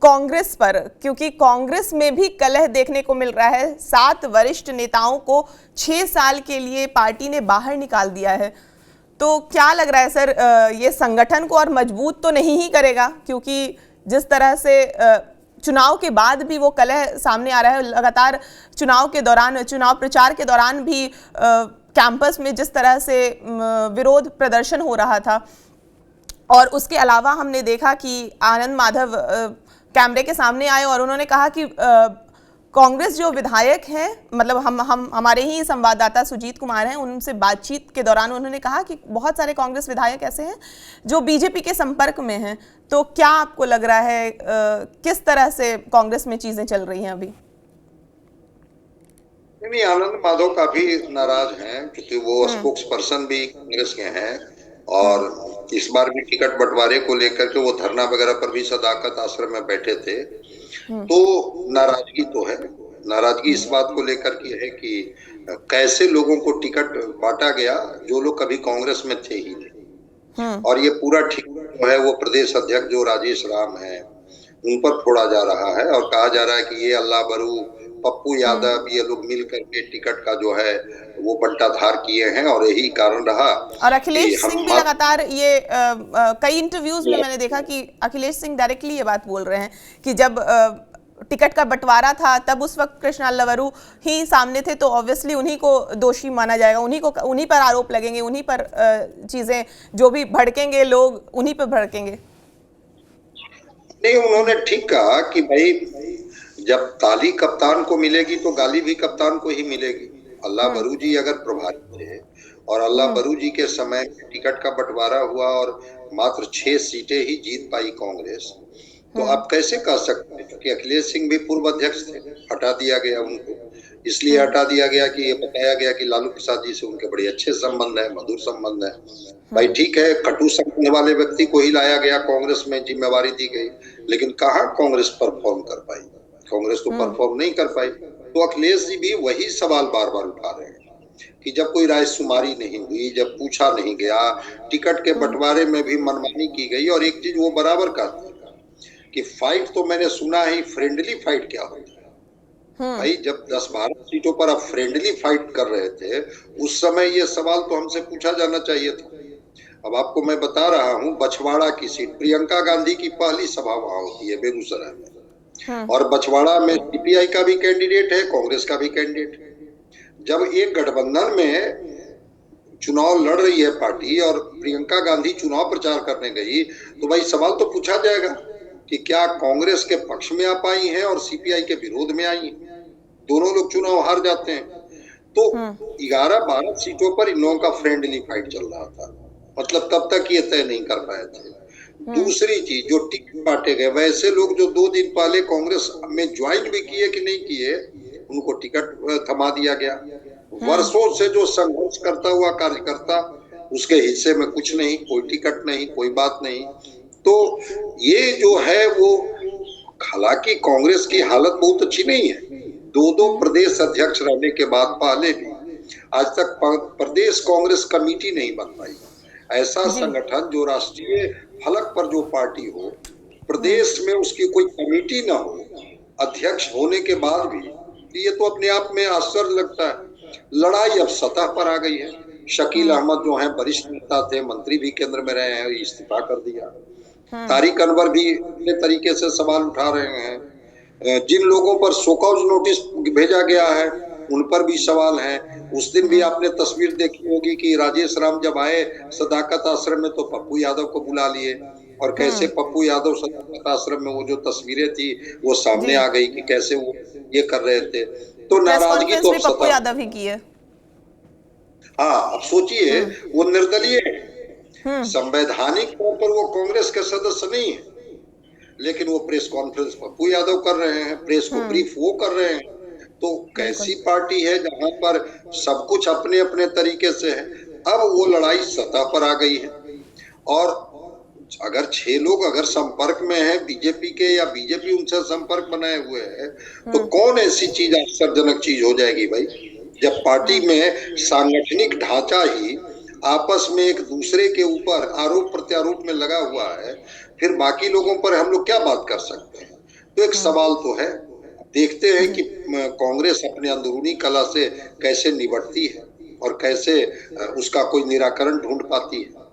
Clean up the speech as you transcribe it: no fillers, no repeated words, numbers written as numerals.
कांग्रेस पर, क्योंकि कांग्रेस में भी कलह देखने को मिल रहा है। 7 वरिष्ठ नेताओं को 6 साल के लिए पार्टी ने बाहर निकाल दिया है। तो क्या लग रहा है सर, ये संगठन को और मजबूत तो नहीं ही करेगा? क्योंकि जिस तरह से चुनाव के बाद भी वो कलह सामने आ रहा है, लगातार चुनाव के दौरान, चुनाव प्रचार के दौरान भी कैंपस में जिस तरह से विरोध प्रदर्शन हो रहा था, और उसके अलावा हमने देखा कि आनंद माधव कैमरे के सामने आए और उन्होंने कहा कि कांग्रेस जो विधायक हैं, मतलब हम हमारे ही संवाददाता सुजीत कुमार हैं, उनसे बातचीत के दौरान उन्होंने कहा कि बहुत सारे कांग्रेस विधायक ऐसे हैं जो बीजेपी के संपर्क में हैं। तो क्या आपको लग रहा है किस तरह से कांग्रेस में चीजें चल रही हैं अभी? नहीं, आनंद माधव काफी नाराज हैं क्योंकि वो स्पोक्स पर्सन भी कांग्रेस के हैं और इस बार भी टिकट बंटवारे को लेकर के वो धरना वगैरह पर भी सदाकत आश्रम में बैठे थे। तो नाराजगी तो है। नाराजगी इस बात को लेकर की है कि कैसे लोगों को टिकट बांटा गया जो लोग कभी कांग्रेस में थे ही नहीं, और ये पूरा ठिकाना जो है वो प्रदेश अध्यक्ष जो राजेश राम है उन पर फोड़ा जा रहा है और कहा जा रहा है कि ये अल्लाह बरू, पप्पू यादव, ये लोग मिल करके टिकट का जो है वो बंटाधार किए हैं और यही कारण रहा। और अखिलेश सिंह भी लगातार ये कई इंटरव्यूज में मैंने देखा कि अखिलेश सिंह डायरेक्टली ये बात बोल रहे हैं कि जब टिकट का बंटवारा था तब उस वक्त कृष्णा लवरू ही सामने थे, तो ऑब्वियसली उन्हीं को दोषी माना जाएगा, उन्हीं पर आरोप लगेंगे, उन्हीं पर चीजें जो भी भड़केंगे लोग उन्हीं पर भड़केंगे। नहीं, उन्होंने ठीक कहा कि भाई जब ताली कप्तान को मिलेगी तो गाली भी कप्तान को ही मिलेगी। अल्लाह बरू जी अगर प्रभारी थे और अल्लाह बरू जी के समय टिकट का बंटवारा हुआ और मात्र 6 सीटें ही जीत पाई कांग्रेस, तो आप कैसे कह सकते हैं? क्योंकि अखिलेश सिंह भी पूर्व अध्यक्ष थे, हटा दिया गया उनको। इसलिए हटा दिया गया कि ये बताया गया कि लालू प्रसाद जी से उनके बड़े अच्छे संबंध है, मधुर संबंध है। भाई ठीक है, कटु संबंध वाले व्यक्ति को ही लाया गया, कांग्रेस में जिम्मेवारी दी गई, लेकिन कहाँ कांग्रेस परफॉर्म कर पाई? कांग्रेस तो परफॉर्म नहीं कर पाई। तो अखिलेश जी भी वही सवाल बार बार उठा रहे हैं कि जब कोई रायशुमारी नहीं हुई, जब पूछा नहीं गया, टिकट के बंटवारे में भी मनमानी की गई। और एक चीज वो बराबर कहते हैं कि फाइट तो मैंने सुना है, फ्रेंडली फाइट क्या होती है? भाई जब 10-12 सीटों पर आप फ्रेंडली फाइट कर रहे थे उस समय ये सवाल तो हमसे पूछा जाना चाहिए था। अब आपको मैं बता रहा हूँ, बछवाड़ा की सीट, प्रियंका गांधी की पहली सभा वहां होती है बेगूसराय में, और बछवाड़ा में सीपीआई का भी कैंडिडेट है, कांग्रेस का भी कैंडिडेट है। जब एक गठबंधन में चुनाव लड़ रही है पार्टी और प्रियंका गांधी चुनाव प्रचार करने गई, तो भाई सवाल तो पूछा जाएगा कि क्या कांग्रेस के पक्ष में आप आई हैं और सीपीआई के विरोध में आई हैं? दोनों लोग चुनाव हार जाते हैं। तो 11-12 सीटों पर इन लोगों का फ्रेंडली फाइट चल रहा था, मतलब तब तक ये तय नहीं कर पाए थे। दूसरी चीज, जो टिकट बांटे गए, वैसे लोग जो 2 दिन पहले कांग्रेस में ज्वाइन भी किए कि नहीं किए, उनको टिकट थमा दिया गया। वर्षों से जो संघर्ष करता हुआ कार्यकर्ता, उसके हिस्से में कुछ नहीं, कोई टिकट नहीं, कोई बात नहीं। तो ये जो है वो, हालांकि कांग्रेस की हालत बहुत अच्छी नहीं है, 2 प्रदेश अध्यक्ष रहने के बाद पहले भी आज तक प्रदेश कांग्रेस कमेटी नहीं बन पाई। ऐसा संगठन जो राष्ट्रीय फलक पर जो पार्टी हो, प्रदेश में उसकी कोई कमेटी ना हो, अध्यक्ष होने के बाद भी, ये तो अपने आप में आश्चर्य लगता है। लड़ाई अब सतह पर आ गई है। शकील अहमद जो है वरिष्ठ नेता थे, मंत्री भी केंद्र में रहे हैं, इस्तीफा कर दिया। तारिक अनवर भी अपने तरीके से सवाल उठा रहे हैं। जिन लोगों पर शोकॉज नोटिस भेजा गया है उन पर भी सवाल हैं। उस दिन भी आपने तस्वीर देखी होगी कि राजेश राम जब आए सदाकत आश्रम में तो पप्पू यादव को बुला लिए, और कैसे पप्पू यादव सदाकत आश्रम में वो जो तस्वीरें थी वो सामने आ गई कि कैसे वो ये कर रहे थे। तो नाराजगी तो पप्पू यादव ही की है। हाँ, अब सोचिए, वो निर्दलीय है, संवैधानिक तौर पर वो कांग्रेस के सदस्य नहीं है, लेकिन वो प्रेस कॉन्फ्रेंस पप्पू यादव कर रहे हैं, प्रेस को ब्रीफ वो कर रहे हैं। तो कैसी पार्टी है जहां पर सब कुछ अपने अपने तरीके से है? अब वो लड़ाई सतह पर आ गई है। और अगर 6 लोग अगर संपर्क में है बीजेपी के, या बीजेपी उनसे संपर्क बनाए हुए है, तो कौन ऐसी चीज आश्चर्यजनक चीज हो जाएगी भाई? जब पार्टी में सांगठनिक ढांचा ही आपस में एक दूसरे के ऊपर आरोप प्रत्यारोप में लगा हुआ है, फिर बाकी लोगों पर हम लोग क्या बात कर सकते हैं? तो एक सवाल तो है। देखते हैं कि कांग्रेस अपने अंदरूनी कलह से कैसे निपटती है और कैसे उसका कोई निराकरण ढूंढ पाती है।